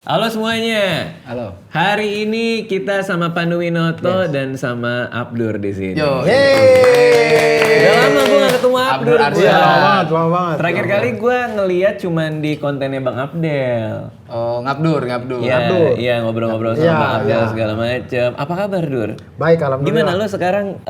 Halo semuanya. Halo. Hari ini kita sama Pandu Winoto dan sama Abdur di sini. Yo. Udah lama gue gak ketemu Abdur. Lama banget. Terakhir kali gue ngeliat cuman di kontennya Bang Abdel. Oh, Ngabdur. Iya ngobrol-ngobrol sama Bang Abdel segala macem. Apa kabar Dur? Baik, alhamdulillah. Gimana lo sekarang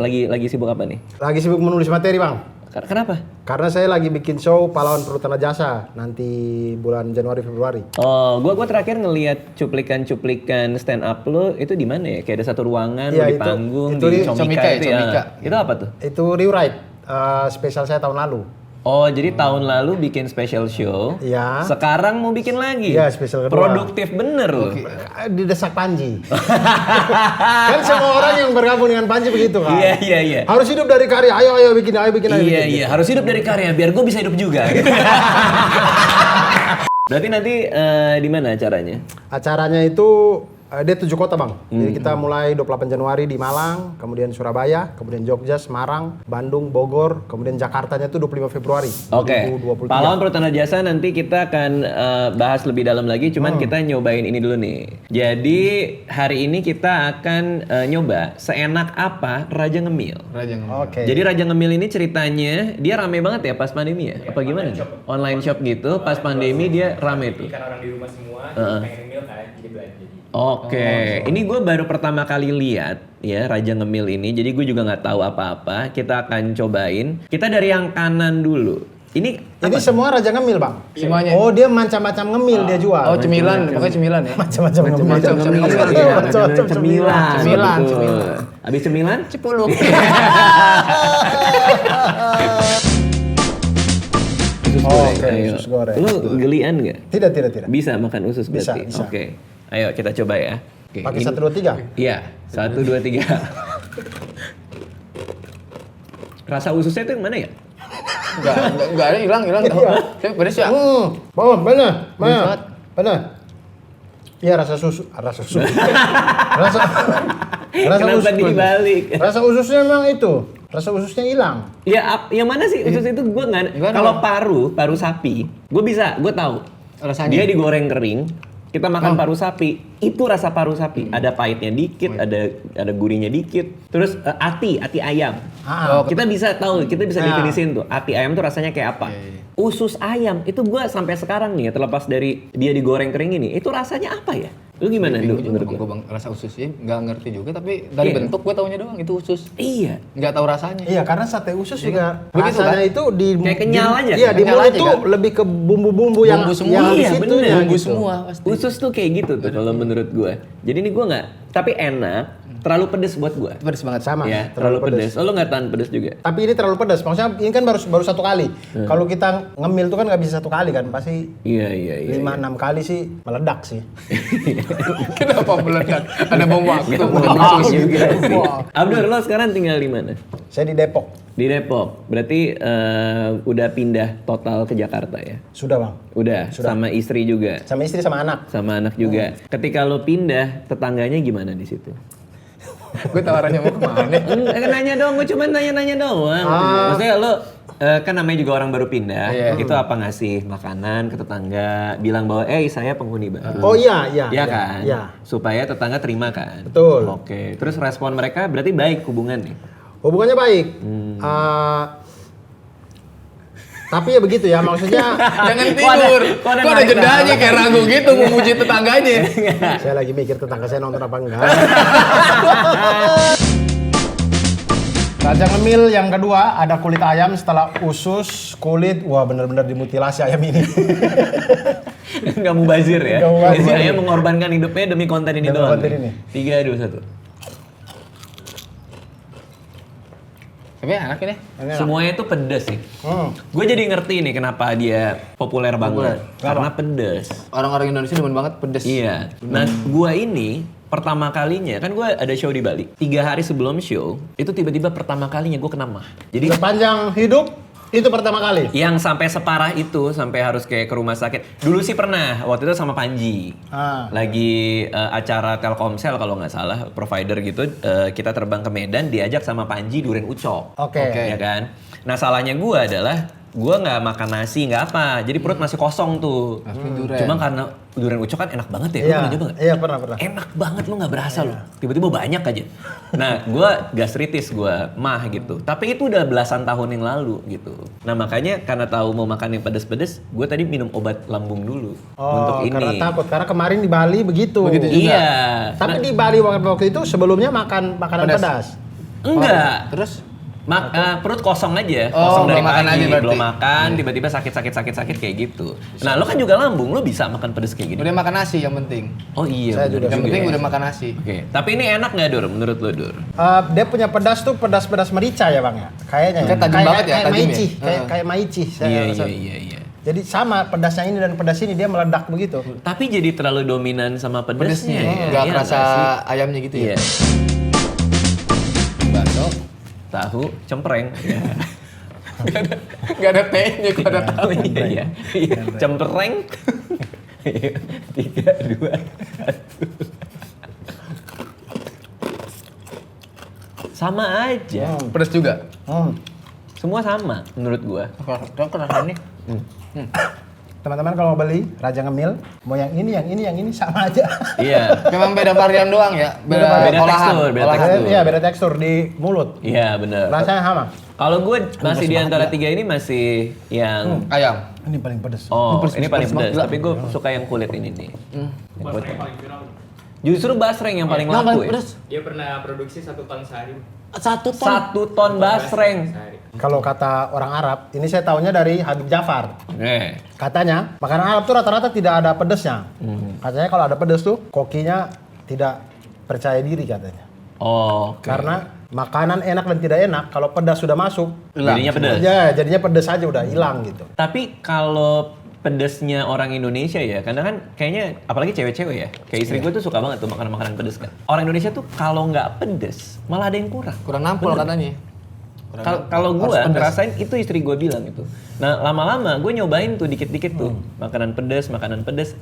lagi sibuk apa nih? Lagi sibuk menulis materi, Bang. Kenapa? Karena saya lagi bikin show Pahlawan Perhutanan Jasa nanti bulan Januari Februari. Oh, gua terakhir ngeliat cuplikan stand up lo itu di mana ya? Kayak ada satu ruangan Iya, di panggung itu di di Comika itu ya. Comika. Itu apa tuh? Itu rewrite spesial saya tahun lalu. Oh, jadi tahun lalu bikin special show. Iya. Sekarang mau bikin lagi. Iya, spesial kedua. Produktif bener loh. Didesak Panji. Kan semua orang yang bergabung dengan Panji begitu kan. Iya. Harus hidup dari karya. Ayo bikin. Iya. Harus hidup dari karya biar gue bisa hidup juga. Berarti nanti di mana acaranya? Acaranya itu dia 7 kota, Bang. Jadi kita mulai 28 Januari di Malang, kemudian Surabaya, kemudian Jogja, Semarang, Bandung, Bogor, kemudian Jakartanya itu 25 Februari Oke. 2023. Pahlawan Perhutanan Jasa nanti kita akan bahas lebih dalam lagi, cuman kita nyobain ini dulu nih. Jadi hari ini kita akan nyoba seenak apa Raja Ngemil. Oke. Jadi Raja Ngemil ini ceritanya dia rame banget ya pas pandemi ya? Apa gimana? Online shop gitu, pas pandemi dia rame tuh. Karena orang di rumah semua, pengen ngemil kan, jadi belanja. Oke, ini gue baru pertama kali lihat ya Raja Ngemil ini, jadi gue juga nggak tahu apa-apa. Kita akan cobain. Kita dari yang kanan dulu. Ini semua Raja Ngemil, Bang. Semuanya. Oh, dia macam-macam ngemil dia jual. Oh, cemilan, pokoknya cemilan ya. Macam-macam ngemil. Macam-macam Cemilan. Habis cemilan? Cepuluk. Oke, Ayo. usus goreng. Lu gelian nggak? Tidak. Bisa makan usus Bisa, berarti? bisa. Oke. Ayo kita coba ya. Oke, Pakai ini- 1, 2, 3. Iya, 1, 2, 3. Rasa ususnya itu yang mana ya? Enggak ada hilang. Saya pedes ya. Bawah, benar. Buset. Benar. Iya, rasa susu. Rasa Kenapa usus. dibalik? Rasa ususnya memang itu. Rasa ususnya hilang. Ya, yang mana sih usus itu gue nggak. Gimana? Kalau paru sapi, gue tahu. Rasanya. Dia digoreng kering, kita makan paru sapi, itu rasa paru sapi. Ada pahitnya dikit, ada gurihnya dikit. Terus ati ayam. Kita bisa tahu, kita bisa definisiin tuh. Ati ayam tuh rasanya kayak apa. Usus ayam itu gue sampai sekarang nih ya, terlepas dari dia digoreng kering ini, itu rasanya apa ya? Lu gimana Bingung menurut juga lu? Bang, rasa usus sih nggak ngerti juga, tapi dari Iya. bentuk gue taunya doang itu usus. Iya. Nggak tahu rasanya. Iya, karena sate usus juga Begitu, rasanya kan? itu di Kayak kenyal aja, Iya, kan? di Kenyal mulut aja, tuh kan? lebih ke bumbu-bumbu yang Bumbu semua. yang di Iya, situ bener. ya, Bumbu gitu. semua pasti. Usus tuh kayak gitu tuh kalau menurut gue. Jadi ini gue nggak, tapi enak, terlalu pedes buat gue. Pedes banget. Sama. Ya, terlalu pedes. Oh, lo nggak tahan pedes juga? Tapi ini terlalu pedas. Maksudnya ini kan baru satu kali. Kalau kita ngemil tuh kan nggak bisa satu kali kan, pasti Iya. 5-6 kali sih meledak sih. Kenapa meledak? Ada bom waktu. Usus juga sih. Abdur, lo sekarang tinggal di mana? Saya di Depok. Di Depok. Berarti udah pindah total ke Jakarta ya? Sudah, Bang. Udah. Sama istri juga? Sama istri sama anak. Sama anak juga. Ketika lo pindah, tetangganya gimana di situ? Gue tawarannya mau kemana? Nanya dong, gue cuma nanya-nanya doang. Maksudnya lo kan namanya juga orang baru pindah, itu apa ngasih makanan ke tetangga, bilang bahwa saya penghuni baru. Oh iya. Iya kan? Iya. Supaya tetangga terima kan? Betul. Oke, terus respon mereka berarti baik hubungannya? Hubungannya baik. Tapi ya begitu ya, maksudnya Jangan tidur. Kok ada jendanya kayak ragu gitu memuji tetangganya. saya lagi mikir tetangga saya nonton apa enggak. Raja Ngemil yang kedua ada kulit ayam setelah usus, kulit, wah benar-benar dimutilasi ayam ini. Nggak mubazir ya? Nggak mubazir. Jadi saya mengorbankan hidupnya demi konten ini Demi doang. konten ini. 3, 2, 1. Tapi enak ini. Semuanya itu pedes sih. Gue jadi ngerti nih kenapa dia populer banget. Karena pedes. Orang-orang Indonesia demen banget pedes. Iya. Nah, gue ini pertama kalinya kan gue ada show di Bali. 3 hari sebelum show itu tiba-tiba pertama kalinya gue kena mah. Jadi Sepanjang hidup itu pertama kali. yang sampai separah itu sampai harus kayak ke rumah sakit. Dulu sih pernah waktu itu sama Panji. Lagi acara Telkomsel kalau nggak salah provider gitu. Kita terbang ke Medan diajak sama Panji Duren Ucok. Oke. Ya kan. Nah salahnya gue adalah gue nggak makan nasi nggak apa, jadi perut masih kosong tuh. Cuma karena durian ucok kan enak banget ya, lu pernah coba nggak? Iya pernah. Enak banget, lu nggak berasa lu. Tiba-tiba banyak aja. Nah, gue gastritis, gue mah gitu. Tapi itu udah belasan tahun yang lalu gitu. Nah makanya karena tahu mau makan yang pedes-pedes, gue tadi minum obat lambung dulu untuk ini. Karena takut, karena kemarin di Bali begitu. Iya. Tapi di Bali waktu itu sebelumnya makan makanan pedas. Enggak. Terus? Perut kosong aja, Oh, kosong dari belum makan pagi, aja berarti. belum makan, tiba-tiba sakit kayak gitu. Nah, lo kan juga lambung, lo bisa makan pedes kayak gini. Udah makan nasi yang penting. Oh iya, Saya juga. Yang penting udah makan nasi. Oke, tapi ini enak nggak Dur, menurut lo Dur? Dia punya pedas tuh pedas merica ya bang ya, kayaknya. Kayak tajam banget ya, kayak tajam ya? maici, kayak maici. Iya. Jadi sama pedasnya ini dan pedas ini dia meledak begitu. Tapi jadi terlalu dominan sama pedesnya. Pedesnya, ya? nggak Iya kerasa nggak sih? ayamnya gitu ya. Iya. Bakso. Tahu, cempreng. Gak ada T-nya, gak ada tahu. Iya. Cempreng. 3, 2, 1. Sama aja. Pedes juga. Semua sama menurut gua. Kok kerasa nih? Teman-teman kalau mau beli Raja Ngemil, mau yang ini sama aja. Iya. Memang beda varian doang ya? Beda olahan. tekstur, beda Olahan. tekstur. Iya beda tekstur di mulut. Iya benar. Rasanya sama. Kalau gue masih di antara 3 ini masih yang Ayam. Ini paling pedes. ini paling pedas. banget. Tapi gue suka yang kulit ini nih. Yang kulit. Justru basreng yang paling laku ya. Dia pernah produksi 1 ton sehari. 1 1 ton basreng. Sehari. Kalau kata orang Arab, ini saya tahunya dari Habib Jafar. Katanya makanan Arab tuh rata-rata tidak ada pedesnya. Katanya kalau ada pedes tuh kokinya tidak percaya diri katanya. Oh, Karena makanan enak dan tidak enak kalau pedas sudah masuk, jadinya pedas. ya jadinya pedas aja udah hilang gitu. Tapi kalau pedesnya orang Indonesia ya, karena kan kayaknya apalagi cewek-cewek ya, kayak istri gue tuh suka banget tuh makanan-makanan pedes kan. Orang Indonesia tuh kalau nggak pedes malah ada yang kurang. Kurang nampol katanya. Kalau gue ngerasain itu istri gue bilang itu. Nah lama-lama gue nyobain tuh dikit-dikit tuh makanan pedes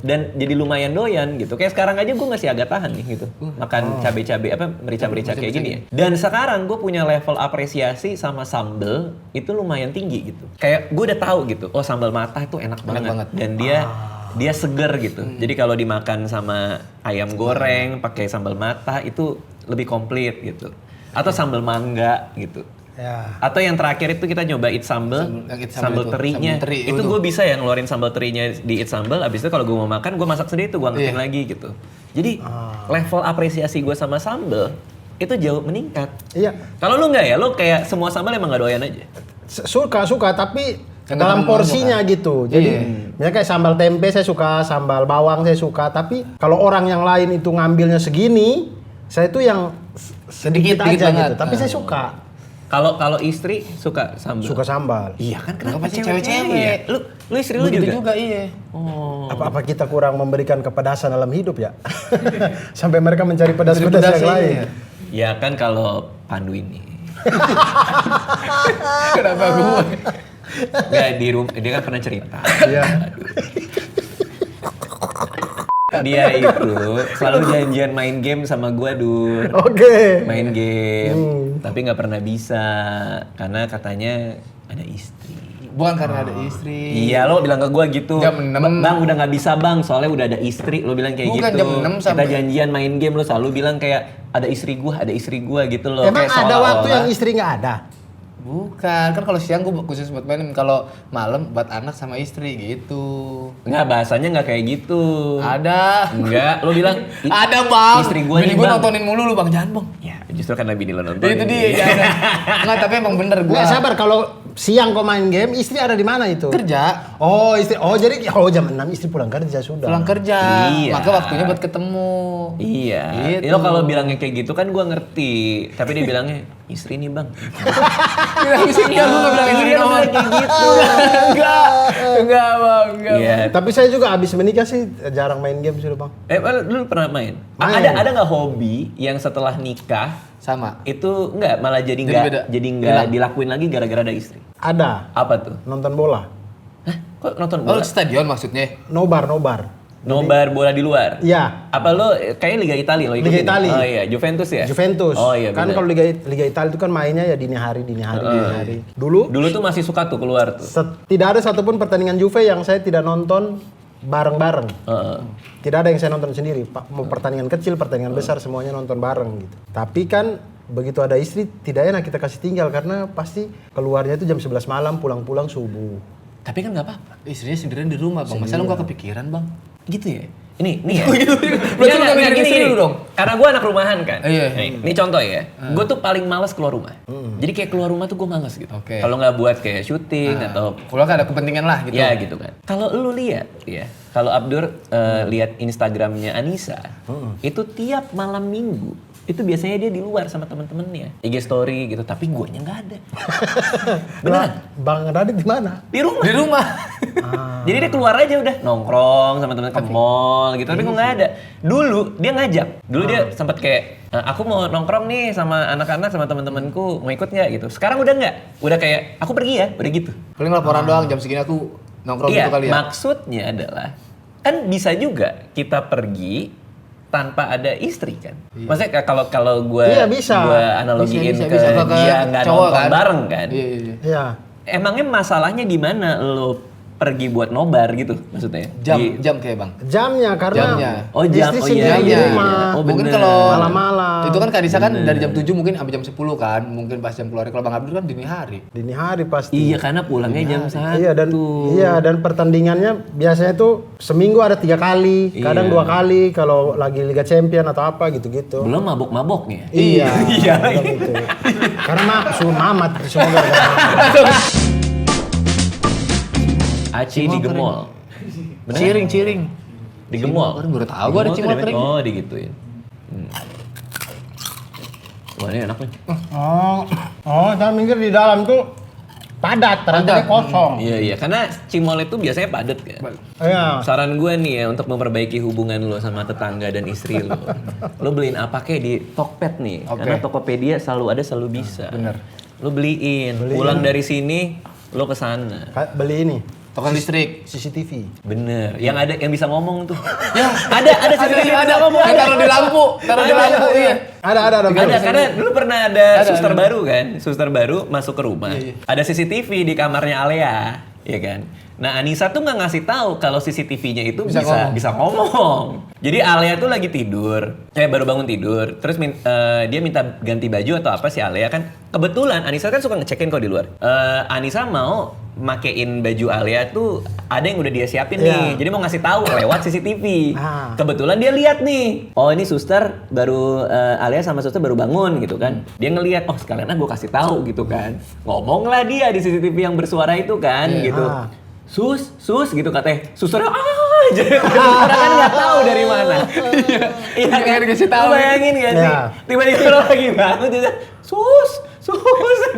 dan jadi lumayan doyan gitu. Kayak sekarang aja gue masih agak tahan nih gitu makan cabai-cabai merica-merica kayak gini ya. Dan sekarang gue punya level apresiasi sama sambel itu lumayan tinggi gitu. Kayak gue udah tahu gitu. Oh sambal matah itu enak banget. Dan dia seger gitu. Jadi kalau dimakan sama ayam goreng pakai sambal matah itu lebih komplit gitu. Atau sambal mangga gitu. Ya. Atau yang terakhir itu kita nyoba eat sambal terinya. Sambal teri, itu gue bisa ya ngeluarin sambal terinya di eat sambal. Abis itu kalau gue mau makan gue masak sendiri tuh gue angkatin lagi gitu. Jadi level apresiasi gue sama sambal itu jauh meningkat. Iya. Kalau lu nggak ya, lu kayak semua sambal emang nggak doyan aja. Suka tapi Yang dalam ketemu porsinya gitu. Jadi misalnya kayak sambal tempe saya suka, sambal bawang saya suka. Tapi kalau orang yang lain itu ngambilnya segini, saya itu yang sedikit aja banget. gitu. Tapi saya suka. Kalau istri suka sambal. Suka sambal. Iya kan kenapa Kenapa sih cewek-cewek? Ya? Lu istri lu Begitu juga? iya. Oh. Apa kita kurang memberikan kepedasan dalam hidup ya? Sampai mereka mencari pedas-pedas yang lain. Ya kan kalau Pandu ini. Kenapa gue? Nggak, di rumah dia kan pernah cerita. Iya. Dia itu selalu janjian main game sama gua Dur. Oke. Main game, tapi nggak pernah bisa karena katanya ada istri. Bukan karena ada istri. Iya, lo bilang ke gua gitu. Jam 6. Bang udah nggak bisa bang, soalnya udah ada istri. Lo bilang kayak Bukan gitu. jam 6 Kita sampai- janjian main game, lo selalu bilang kayak ada istri gua gitu loh. Emang Kayak ada waktu seolah-olah- yang istri nggak ada? Bukan, kan kalau siang gue khusus buat main, kalau malam buat anak sama istri gitu. Nggak, bahasanya nggak kayak gitu. Ada. Enggak, lo bilang Ada bang. Istri gua Bini nih, gue Bang. nontonin mulu lu bang, jangan bang. Ya, justru karena bini lo nonton. Itu dia. Jangan. Nggak, tapi emang bener gue. Nggak sabar kalau siang kau main game, istri ada di mana itu? Kerja. Oh istri, jadi jam 6 istri pulang kerja sudah. Pulang kerja. Iya. Maka waktunya buat ketemu. Iya. Gitu. Lo kalau bilangnya kayak gitu kan gua ngerti. Tapi dia bilangnya istri nih bang. Bilang sih enggak, gue nggak bilang istri Iya, lo doang. bilang kayak gitu. Enggak bang, enggak. Iya. Tapi saya juga abis menikah sih jarang main game sih bang. Lu pernah main? Main. Ada nggak hobi yang setelah nikah Sama. itu nggak malah Jadi beda. jadi nggak dilakuin lagi gara-gara ada istri? Ada Apa tuh? nonton bola, Hah? Kok nonton Oh, bola? stadion maksudnya? nobar. Nobar bola di luar. Iya. Apa lo kayaknya Liga Italia lo ikutin? Liga Italia. Oh iya, Juventus ya? Juventus. Oh iya, kan bener. kalau Liga Italia itu kan mainnya ya dini hari. Dulu Dulu tuh masih suka tuh keluar tuh. tidak ada satupun pertandingan Juve yang saya tidak nonton bareng-bareng. Tidak ada yang saya nonton sendiri. Mau pertandingan kecil, pertandingan besar semuanya nonton bareng gitu. Tapi kan begitu ada istri tidak enak kita kasih tinggal karena pasti keluarnya itu jam 11 malam, pulang-pulang subuh. Tapi kan nggak apa-apa. Istrinya sendirian di rumah, Bang. Masa lu gak kepikiran, Bang? Gitu ya? Ini ya? Berarti lu nggak mikirin istri lu dong? Karena gue anak rumahan kan. Iya. Ini contoh ya. Gue tuh paling malas keluar rumah. Jadi kayak keluar rumah tuh gue malas gitu. Oke. Kalau nggak buat kayak syuting atau Kalau kan ada kepentingan lah gitu. ya gitu kan. Kalau lu lihat ya, kalau Abdur lihat Instagramnya Anissa, itu tiap malam minggu itu biasanya dia di luar sama temen-temennya, IG story gitu. Tapi guanya nggak ada. Beneran? Bang Radit di mana? Di rumah. Di rumah. Jadi dia keluar aja udah nongkrong sama temen ke mall gitu. Tapi gue nggak ada. Dulu dia ngajak. Dulu dia sempat kayak aku mau nongkrong nih sama anak-anak sama temen-temenku, mau ikut nggak gitu. Sekarang udah nggak. Udah kayak aku pergi ya, udah gitu. Paling laporan doang jam segini aku nongkrong Iya, gitu kali ya. maksudnya adalah kan bisa juga kita pergi tanpa ada istri kan. Maksudnya kalau gue Iya, bisa. analogiin Bisa, ke bisa. dia nggak Cowok nonton kan? bareng kan. Iya. Iya. Emangnya masalahnya di mana lo pergi buat nobar gitu maksudnya? Jam kayak, Bang. Jamnya karena Jamnya. Oh, jam. istri Oh, sendiri iya, di iya. rumah. Oh, Mungkin bener. kalau Malam-malam. Itu kan Kak Disa kan dari jam 7 mungkin sampai jam 10 kan. Mungkin pas jam keluar. Kalau Bang Abdul kan dini hari. Dini hari pasti. Iya karena pulangnya jam 1. Dan pertandingannya biasanya tuh seminggu ada 3 kali, kadang 2 kali kalau lagi Liga Champion atau apa gitu-gitu. Belum mabok-maboknya. Iya. Iya. belum itu. Karena suruh mamat semua gara-gara. Aci di gemol. Ciring. Di gemol. Orang baru tahu gua ada cimol kering. Oh, digituin. Wah, ini enak nih. Jangan minggir di dalam tuh padat, ternyata kosong. Iya, karena cimol itu biasanya padat kan. Iya. Saran gue nih ya untuk memperbaiki hubungan lo sama tetangga dan istri lo. Lo beliin apa kayak di Tokped nih. Karena Tokopedia selalu ada, selalu bisa. Bener. Lo beliin. Pulang dari sini, lo ke sana. Beli ini. Token listrik. CCTV. Bener. Yang bisa ngomong tuh. Ya, ada CCTV yang bisa ngomong. Taruh di lampu. Iya. Ada. Ada, karena dulu pernah ada suster baru kan. Suster baru masuk ke rumah. Ada CCTV di kamarnya Alea, ya kan. Nah, Anissa tuh nggak ngasih tahu kalau CCTV-nya itu bisa ngomong. Jadi Alea tuh lagi tidur, baru bangun tidur. Terus dia minta ganti baju atau apa sih Alea kan. Kebetulan Anissa kan suka ngecekin kok di luar. Anissa mau makein baju Alea tuh ada yang udah dia siapin nih. Jadi mau ngasih tahu lewat CCTV. Kebetulan dia lihat nih. Oh, ini suster baru Alea sama suster baru bangun gitu kan. Dia ngelihat, oh sekalian gue kasih tahu gitu kan. Ngomonglah dia di CCTV yang bersuara itu kan gitu. Sus gitu katanya. Susternya aja. Orang kan nggak tahu dari mana. Iya kan dikasih tahu. Bayangin gak sih? Tiba-tiba lo lagi bangun dia sus,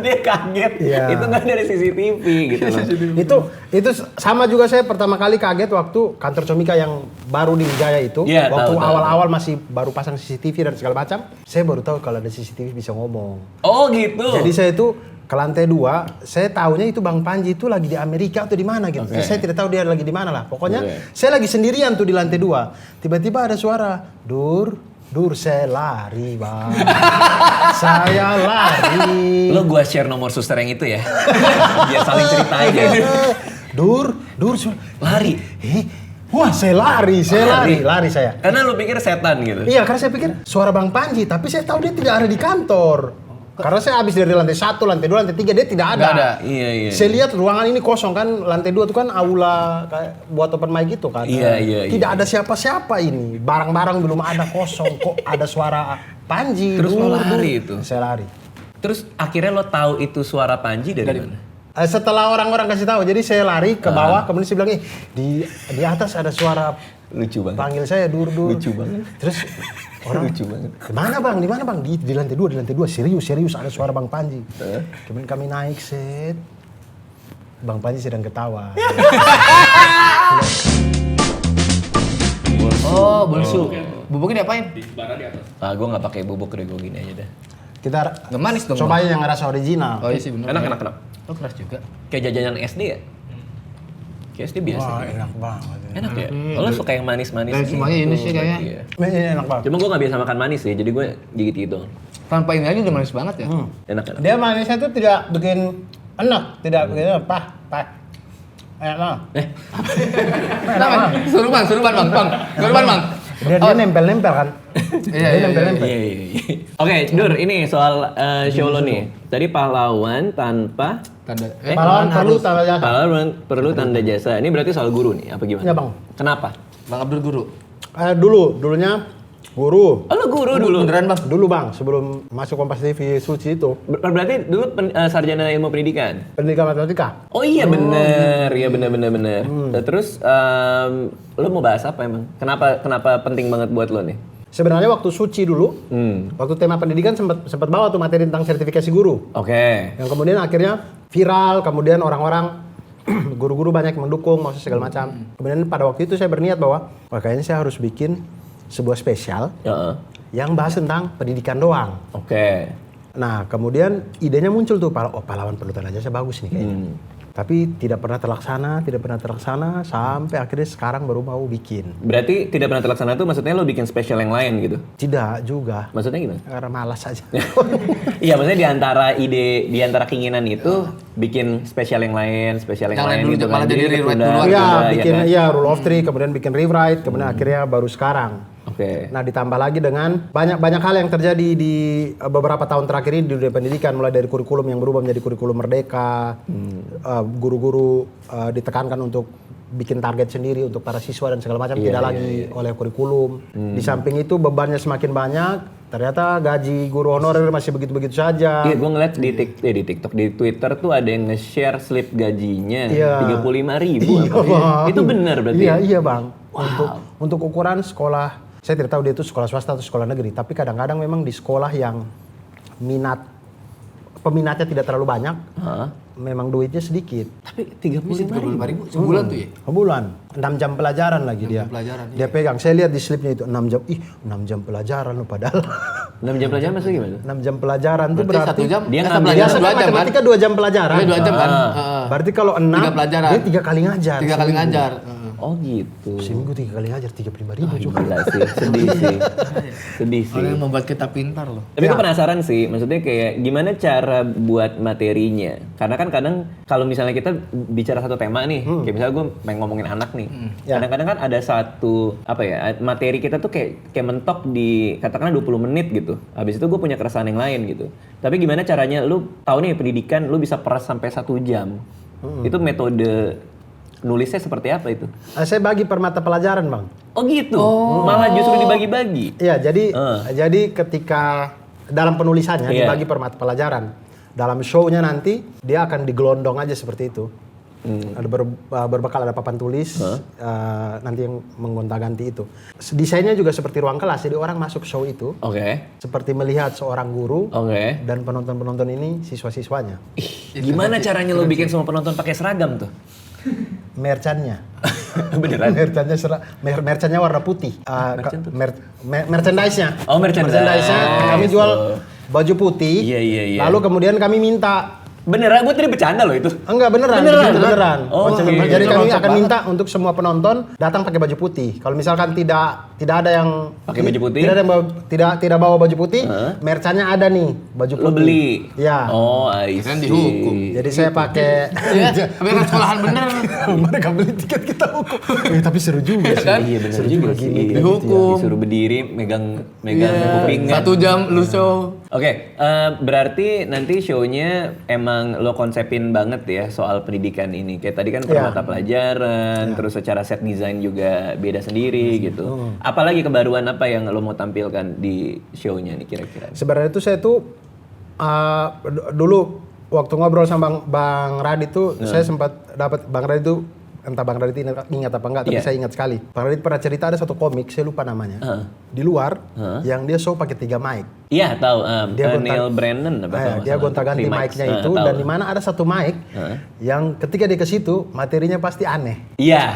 dia kaget. Itu nggak dari CCTV gitu loh. Itu sama juga saya pertama kali kaget waktu kantor Comika yang baru di Wijaya itu. Waktu awal-awal masih baru pasang CCTV dan segala macam. Saya baru tahu kalau ada CCTV bisa ngomong. Oh gitu. Jadi saya itu ke lantai 2, saya tahunya itu Bang Panji itu lagi di Amerika atau di mana gitu. Saya tidak tahu dia lagi di mana lah. Pokoknya saya lagi sendirian tuh di lantai 2. Tiba-tiba ada suara, Dur, saya lari Bang. Saya lari. Lo gua share nomor suster yang itu ya. Biar saling cerita aja. Dur, lari. Wah, saya lari saya. Karena lo pikir setan gitu. Iya, karena saya pikir suara Bang Panji, tapi saya tahu dia tidak ada di kantor. Karena saya habis dari lantai 1, lantai 2, lantai 3 dia tidak ada. Nggak ada. Iya. Saya lihat ruangan ini kosong kan, lantai 2 itu kan aula kayak buat open mic gitu kan. Iya. Tidak ada siapa-siapa ini. Barang-barang belum ada kosong kok ada suara Panji. Terus lo lari itu. Saya lari. Terus akhirnya lo tahu itu suara Panji dari mana? Setelah orang-orang kasih tahu, jadi saya lari ke bawah, kemudian saya bilang, di atas ada suara lucu banget. Panggil saya Dur. Lucu banget. Terus orang lucu banget. Di mana bang? Di lantai 2, serius ada suara Bang Panji. Kemudian kami naik set. Bang Panji sedang ketawa. Oh, bulsu. Bubuknya diapain? Di bara di atas. Gue nggak pakai bubuk, gue gini aja dah. Kita Nggak manis dong. cobain yang rasa original. Oh iya sih benar. Enak. Oh keras juga. Kayak jajanan SD ya? KSD biasa. Wah, gitu. enak banget. Enak ya? Lo suka yang manis-manis Dari gitu. semuanya ini sih kayaknya. Iya. Ini enak banget. Cuma gue gak biasa makan manis ya, jadi gue gigit gitu. Tanpa ini aja udah manis banget ya. Enak. Dia manisnya tuh tidak bikin enak, tidak bikin pah. Enak banget. Kenapa? Suruban bang. Suruban bang. Dia nempel-nempel kan. Iya, Dia nempel-nempel. Iya. Oke, Dur, ini soal show lo nih. Tadi pahlawan tanpa Tanda. Pahlawan perlu tanda jasa. pahlawan perlu tanda jasa. Ini berarti soal guru nih, apa gimana? Iya, Bang. Kenapa? Bang Abdul Guru. Dulunya guru. Oh, lo guru dulu. Beneran bang? Dulu Bang, sebelum masuk Kompas TV Suci itu, Berarti dulu sarjana ilmu pendidikan. pendidikan matematika. Oh iya bener, iya bener. Terus lo mau bahas apa emang? Kenapa penting banget buat lo nih? Sebenarnya waktu Suci dulu, waktu tema pendidikan sempat bawa tuh materi tentang sertifikasi guru. Oke. Yang kemudian akhirnya viral, kemudian orang-orang guru-guru banyak yang mendukung, maksudnya segala macam. Kemudian pada waktu itu saya berniat bahwa, wah kayaknya saya harus bikin sebuah spesial yang bahas tentang pendidikan doang. Oke. Nah, kemudian idenya muncul tuh, pahlawan perlu tanda jasa bagus nih kayaknya. Tapi tidak pernah terlaksana, sampai akhirnya sekarang baru mau bikin. Berarti tidak pernah terlaksana tuh maksudnya lo bikin spesial yang lain gitu? Tidak juga. Maksudnya gimana? Karena malas aja. Iya, maksudnya di antara keinginan itu bikin spesial yang lain Yang lain lain dulu, gitu malah jadi rewrite duluan. Iya, ya bikin kan? iya rule of three, kemudian bikin rewrite, kemudian akhirnya baru sekarang. Oke. Nah, ditambah lagi dengan banyak hal yang terjadi di beberapa tahun terakhir ini di dunia pendidikan, mulai dari kurikulum yang berubah menjadi kurikulum merdeka, guru-guru ditekankan untuk bikin target sendiri untuk para siswa dan segala macam, tidak lagi oleh kurikulum. Di samping itu bebannya semakin banyak, ternyata gaji guru honorer masih begitu-begitu saja. Iya, gue ngeliat di TikTok, di Twitter tuh ada yang nge-share slip gajinya 35.000 apa ya? Itu benar berarti? Iya Bang. Untuk ukuran sekolah, saya tidak tahu dia itu sekolah swasta atau sekolah negeri, tapi kadang-kadang memang di sekolah yang peminatnya tidak terlalu banyak, memang duitnya sedikit. Tapi 35.000 sebulan tuh ya? Sebulan, 6 jam pelajaran lagi dia. pelajaran, Dia pegang, saya lihat di slipnya itu 6 jam. 6 jam pelajaran loh padahal. 6 jam pelajaran maksudnya gimana? 6 jam pelajaran itu berarti 1 jam dia dia ngambil pelajaran biasa 2 jam kan? matematika 2 jam pelajaran. Iya 2 jam kan? Berarti kalau 6 3 pelajaran. dia 3 kali ngajar. 3 kali ngajar. Oh gitu. Seminggu 3 kali ngajar 35.000 juga. Gila sih, sedih sih. Sedih sih. Orang yang membuat kita pintar loh. Tapi gue penasaran sih, maksudnya kayak gimana cara buat materinya? Karena kan kadang kalau misalnya kita bicara satu tema nih, kayak misalnya gue pengen ngomongin anak nih. Kadang-kadang kan ada satu materi kita tuh kayak mentok di katakanlah 20 menit gitu. Habis itu gue punya keresahan yang lain gitu. Tapi gimana caranya lu tahu nih pendidikan lu bisa peras sampai 1 jam. Itu metode nulisnya seperti apa itu? Saya bagi per mata pelajaran, Bang. Oh gitu. Malah justru dibagi-bagi. Iya, jadi ketika dalam penulisannya dibagi per mata pelajaran. Dalam show-nya nanti dia akan digelondong aja seperti itu. Ada berbekal ada papan tulis, nanti yang menggonta-ganti itu. Desainnya juga seperti ruang kelas, jadi orang masuk show itu seperti melihat seorang guru dan penonton-penonton ini siswa-siswanya. Gimana caranya lo bikin semua penonton pakai seragam tuh? Merchannya. Beneran? Merchannya warna putih. Merchandise-nya. Oh, merchandise-nya. Kami jual baju putih. Iya. Lalu kemudian kami minta. Beneran? Gue tadi bercanda loh itu. Enggak, beneran. Oh, Jadi kami akan minta untuk semua penonton datang pakai baju putih. Kalau misalkan tidak ada yang pakai baju putih, tidak bawa baju putih, merchannya ada nih baju putih. Lo beli? Ya. Oh, I see. Kan dihukum. Jadi saya pakai. Tapi kan sekolahan bener. Mereka beli tiket kita hukum. Tapi seru juga sih. Iya bener juga sih. Dihukum. Disuruh berdiri, megang kuping. 1 jam lu show. Oke, berarti nanti show-nya emang lo konsepin banget ya soal pendidikan ini. Kayak tadi kan per mata pelajaran, terus secara set design juga beda sendiri gitu. Apalagi kebaruan apa yang lo mau tampilkan di show-nya nih kira-kira? Sebenarnya itu saya tuh dulu waktu ngobrol sama Bang Radit tuh saya sempat dapat Bang Radit tuh, entah Bang Radit ingat apa enggak, tapi saya ingat sekali. Bang Radit pernah cerita ada satu komik, saya lupa namanya. Di luar yang dia show pakai 3 mic. Iya, tahu. Dia Neil Brennan apa dia gonta-ganti mic-nya itu, dan di mana ada satu mic yang ketika dia ke situ materinya pasti aneh. Iya.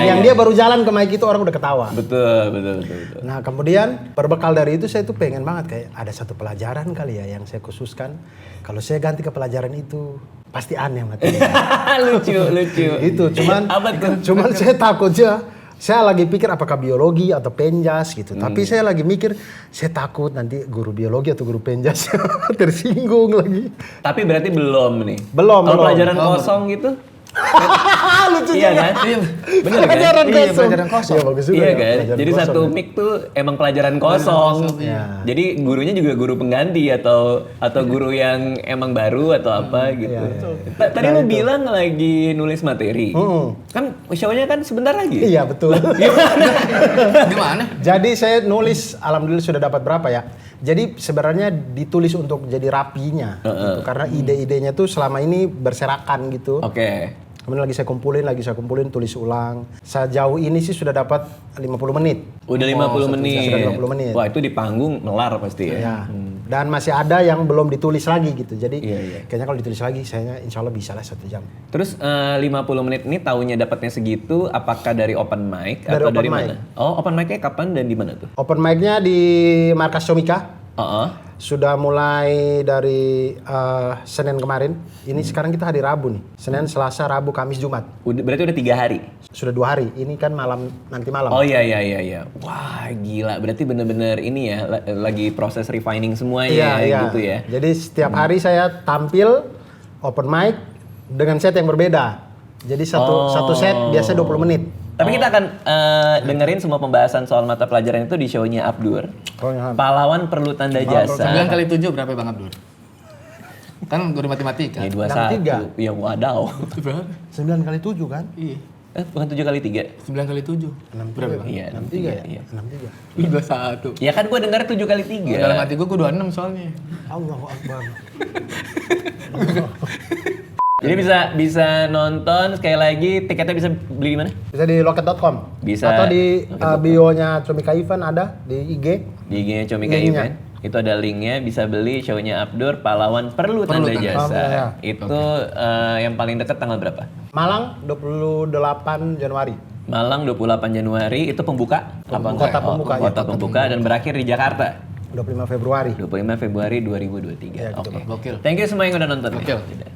Yang dia baru jalan ke mic itu orang udah ketawa. Betul. Nah, kemudian berbekal dari itu saya tuh pengen banget kayak ada satu pelajaran kali ya yang saya khususkan. Kalau saya ganti ke pelajaran itu, pasti aneh mati. lucu. Itu cuman Apa tuh? cuman saya takutnya saya lagi pikir apakah biologi atau penjas gitu. Tapi saya lagi mikir saya takut nanti guru biologi atau guru penjas tersinggung lagi. Tapi berarti belum nih. Belum, Kalau belum. pelajaran kosong gitu? Lucu Iya juga. kan? Bener kan? Pelajaran Iya, kosong. pelajaran kosong. Iya, bagus juga Iya ya, kan? pelajaran Jadi kosong satu ya. mic tuh emang pelajaran kosong. Iya. Jadi gurunya juga guru pengganti atau guru yang emang baru atau apa gitu. Iya. Tadi lu bilang lagi nulis materi. Kan show-nya kan sebentar lagi. Iya betul. Gimana? Jadi saya nulis, alhamdulillah sudah dapat berapa ya. Jadi sebenarnya ditulis untuk jadi rapinya, gitu. Karena ide-idenya tuh selama ini berserakan gitu. Oke. Kemudian lagi saya kumpulin, tulis ulang. Sejauh ini sih sudah dapat 50 menit. Udah 50 menit. Sudah 50 menit. Wah, itu di panggung melar pasti ya. Ya. Dan masih ada yang belum ditulis lagi gitu. Jadi Iya. kayaknya kalau ditulis lagi, saya insya Allah bisa lah 1 jam. Terus 50 menit ini taunya dapatnya segitu, apakah dari open mic Dari atau open dari mic. mana? Oh, open mic-nya kapan dan di mana tuh? Open mic-nya di Markas Comika. Sudah mulai dari Senin kemarin. Ini sekarang kita hari Rabu nih. Senin, Selasa, Rabu, Kamis, Jumat. Berarti udah 3 hari? Sudah 2 hari. Ini kan nanti malam. Oh iya. Wah gila, berarti bener-bener ini ya, lagi proses refining semuanya Iya. gitu ya. Jadi setiap hari saya tampil open mic dengan set yang berbeda. Jadi satu set biasa 20 menit. Tapi kita akan dengerin semua pembahasan soal mata pelajaran itu di show-nya Abdur. Oh, ya. Pahlawan perlu tanda jasa. 9 kali 7 berapa Bang Abdur? Kan guru matematika. Ya 21. 63. Ya wadaw. Berapa? 9 kali 7 kan? Iya. Bukan 7 kali 3? 9 kali 7. Berapa Bang? Iya, 63 ya? Iya. 63. Lu 21. Ya kan gua dengar 7 kali 3. Dalam hati gue 26 soalnya. Allahu Akbar. Jadi bisa nonton, sekali lagi tiketnya bisa beli di mana? Bisa di loket.com. Bisa. Atau di bio-nya Comika Event ada di IG. Di IG-nya Comika Linknya. Event. Itu ada linknya, bisa beli show-nya Abdur, Pahlawan Perlu Tanda Tanda. Jasa. Oh, iya. Itu yang paling dekat tanggal berapa? Malang 28 Januari. Malang 28 Januari, itu pembuka? Apa enggak? Kota pembuka, iya. Kota pembuka dan berakhir di Jakarta. 25 Februari. 25 Februari 2023. Iya, gitu, Oke. Gokil. Thank you semua yang udah nonton. Gokil. Nih.